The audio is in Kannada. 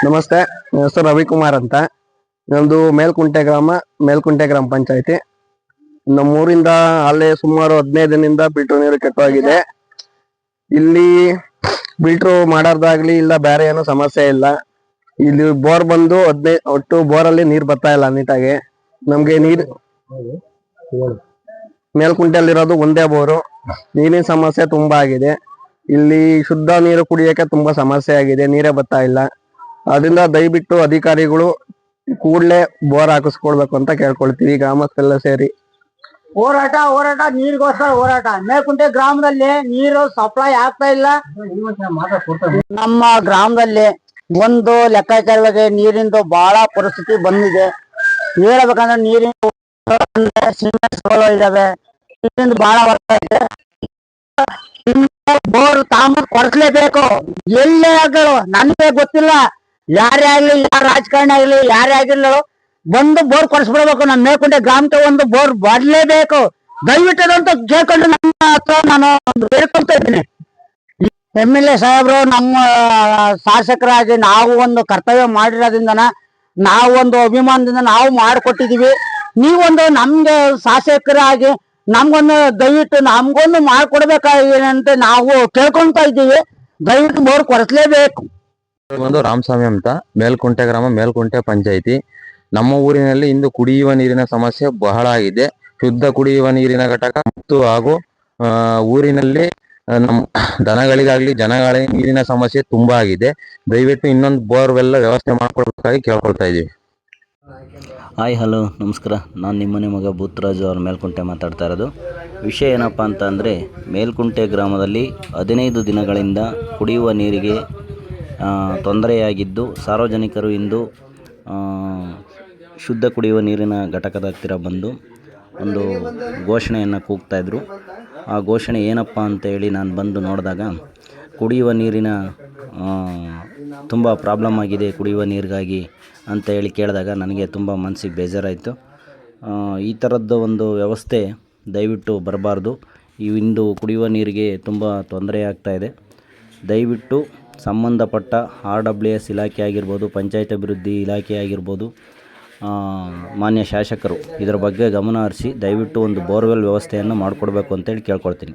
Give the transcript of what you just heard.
ನಮಸ್ತೆ, ನನ್ನ ಹೆಸರು ರವಿಕುಮಾರ್ ಅಂತ. ನಮ್ದು ಮೇಲ್ಕುಂಟೆ ಗ್ರಾಮ ಪಂಚಾಯತಿ. ನಮ್ಮೂರಿಂದ ಅಲ್ಲೇ ಸುಮಾರು 15 ದಿನದಿಂದ ಫಿಲ್ಟರ್ ನೀರು ಕೆಟ್ಟೋಗಿದೆ. ಇಲ್ಲಿ ಫಿಲ್ಟರ್ ಮಾಡಾರ್ದಾಗ್ಲಿ ಇಲ್ಲ, ಬೇರೆ ಏನೋ ಸಮಸ್ಯೆ ಇಲ್ಲ. ಇಲ್ಲಿ ಬೋರ್ ಬಂದು 15 ಒಟ್ಟು ಬೋರಲ್ಲಿ ನೀರ್ ಬರ್ತಾ ಇಲ್ಲ ನೀಟಾಗಿ. ನಮ್ಗೆ ನೀರ್ ಮೇಲ್ಕುಂಟೆಯಲ್ಲಿರೋದು ಒಂದೇ ಬೋರು. ನೀರಿನ ಸಮಸ್ಯೆ ತುಂಬಾ ಆಗಿದೆ. ಇಲ್ಲಿ ಶುದ್ಧ ನೀರು ಕುಡಿಯಕ್ಕೆ ತುಂಬಾ ಸಮಸ್ಯೆ ಆಗಿದೆ, ನೀರೇ ಬರ್ತಾ ಇಲ್ಲ. ಅದರಿಂದ ದಯವಿಟ್ಟು ಅಧಿಕಾರಿಗಳು ಕೂಡಲೇ ಬೋರ್ ಹಾಕಿಸ್ಕೊಳ್ಬೇಕು ಅಂತ ಕೇಳ್ಕೊಳ್ತೀವಿ, ಗ್ರಾಮಸ್ಥರೆಲ್ಲ ಸೇರಿ. ಹೋರಾಟ ನೀರಿಗೋಸ್ಕರ ಹೋರಾಟ. ಮೇಲ್ಕುಂಟೆ ಗ್ರಾಮದಲ್ಲಿ ನೀರು ಸಪ್ಲೈ ಆಗ್ತಾ ಇಲ್ಲ. ನಮ್ಮ ಗ್ರಾಮದಲ್ಲಿ ಒಂದು ಲೆಕ್ಕಾಚಾರವಾಗಿ ನೀರಿಂದು ಬಹಳ ಪರಿಸ್ಥಿತಿ ಬಂದಿದೆ. ಹೇಳ್ಬೇಕಂದ್ರೆ ನೀರಿನ ಇದಾವೆ, ನೀರಿಂದ ಬಹಳ ಬರ್ತಾ ಇದೆ. ಬೋರ್ ತಾಮೂರು ಕೊಡಿಸ್ಲೇಬೇಕು. ಎಲ್ಲೇ ಆಗಲು ನನಗೆ ಗೊತ್ತಿಲ್ಲ, ಯಾರೇ ಆಗ್ಲಿ, ಯಾರ ರಾಜಕಾರಣ ಆಗ್ಲಿ, ಯಾರೇ ಆಗಿರ್ಲಿ, ಒಂದು ಬೋರ್ ಕೊಡಿಸ್ಬಿಡ್ಬೇಕು. ನಮ್ಮ ಮೇಲ್ಕುಂಟೆ ಗ್ರಾಮಕ್ಕೆ ಒಂದು ಬೋರ್ ಬರಲೇಬೇಕು. ದಯವಿಟ್ಟು ಕೇಳ್ಕೊಂಡು ನಮ್ಮ ಹತ್ರ ನಾನು ಬೇಡ್ಕೊಂತ ಇದ್ದೀನಿ. MLA ಸಾಹೇಬ್ರು ನಮ್ಮ ಶಾಸಕರಾಗಿ ನಾವು ಒಂದು ಕರ್ತವ್ಯ ಮಾಡಿರೋದ್ರಿಂದ, ನಾವು ಒಂದು ಅಭಿಮಾನದಿಂದ ನಾವು ಮಾಡಿಕೊಟ್ಟಿದೀವಿ. ನೀವೊಂದು ನಮ್ಗೆ ಶಾಸಕರಾಗಿ ನಮ್ಗೊಂದು ದಯವಿಟ್ಟು ನಮ್ಗೊಂದು ಮಾಡ್ಕೊಡ್ಬೇಕಾಗಿರಂತ ನಾವು ಕೇಳ್ಕೊಂತ ಇದ್ದೀವಿ. ದಯವಿಟ್ಟು ಬೋರ್ ಕೊಡಿಸ್ಲೇಬೇಕು. ಒಂದು ರಾಮಸ್ವಾಮಿ ಅಂತ, ಮೇಲ್ಕುಂಟೆ ಗ್ರಾಮ, ಮೇಲ್ಕುಂಟೆ ಪಂಚಾಯಿತಿ. ನಮ್ಮ ಊರಿನಲ್ಲಿ ಇಂದು ಕುಡಿಯುವ ನೀರಿನ ಸಮಸ್ಯೆ ಬಹಳ ಆಗಿದೆ. ಶುದ್ಧ ಕುಡಿಯುವ ನೀರಿನ ಘಟಕ ಮತ್ತು ಹಾಗೂ ಊರಿನಲ್ಲಿ ನಮ್ಮ ದನಗಳಿಗಾಗ್ಲಿ ಜನಗಳಿಗೆ ನೀರಿನ ಸಮಸ್ಯೆ ತುಂಬಾ ಆಗಿದೆ. ದಯವಿಟ್ಟು ಇನ್ನೊಂದು ಬೋರ್ವೆಲ್ ವ್ಯವಸ್ಥೆ ಮಾಡ್ಕೊಡ್ಬೇಕಾಗಿ ಕೇಳ್ಕೊಳ್ತಾ ಇದೀವಿ. ಹಾಯ್, ಹಲೋ, ನಮಸ್ಕಾರ. ನಾನು ನಿಮ್ಮನೆ ಮಗ ಭೂತರಾಜು ಅವ್ರ ಮೇಲ್ಕುಂಟೆ ಮಾತಾಡ್ತಾ ಇರೋದು. ವಿಷಯ ಏನಪ್ಪ ಅಂತ ಅಂದರೆ, ಮೇಲ್ಕುಂಟೆ ಗ್ರಾಮದಲ್ಲಿ 15 ದಿನಗಳಿಂದ ಕುಡಿಯುವ ನೀರಿಗೆ ತೊಂದರೆಯಾಗಿದ್ದು, ಸಾರ್ವಜನಿಕರು ಇಂದು ಶುದ್ಧ ಕುಡಿಯುವ ನೀರಿನ ಘಟಕದ ಹತ್ತಿರ ಬಂದು ಒಂದು ಘೋಷಣೆಯನ್ನು ಕೂಗ್ತಾಯಿದ್ರು. ಆ ಘೋಷಣೆ ಏನಪ್ಪ ಅಂತೇಳಿ ನಾನು ಬಂದು ನೋಡಿದಾಗ, ಕುಡಿಯುವ ನೀರಿನ ತುಂಬ ಪ್ರಾಬ್ಲಮ್ ಆಗಿದೆ ಕುಡಿಯುವ ನೀರಿಗಾಗಿ ಅಂತ ಹೇಳಿ ಕೇಳಿದಾಗ ನನಗೆ ತುಂಬ ಮನಸ್ಸಿಗೆ ಬೇಜಾರಾಯಿತು. ಈ ಥರದ್ದು ಒಂದು ವ್ಯವಸ್ಥೆ ದಯವಿಟ್ಟು ಬರಬಾರ್ದು. ಇಂದು ಕುಡಿಯುವ ನೀರಿಗೆ ತುಂಬ ತೊಂದರೆ ಆಗ್ತಾಯಿದೆ. ದಯವಿಟ್ಟು ಸಂಬಂಧಪಟ್ಟ RWS ಇಲಾಖೆ ಆಗಿರ್ಬೋದು, ಪಂಚಾಯತ್ ಅಭಿವೃದ್ಧಿ ಇಲಾಖೆ ಆಗಿರ್ಬೋದು, ಮಾನ್ಯ ಶಾಸಕರು ಇದರ ಬಗ್ಗೆ ಗಮನ ಹರಿಸಿ ದಯವಿಟ್ಟು ಒಂದು ಬೋರ್ವೆಲ್ ವ್ಯವಸ್ಥೆಯನ್ನು ಮಾಡಿಕೊಡ್ಬೇಕು ಅಂತೇಳಿ ಕೇಳ್ಕೊಳ್ತೀನಿ.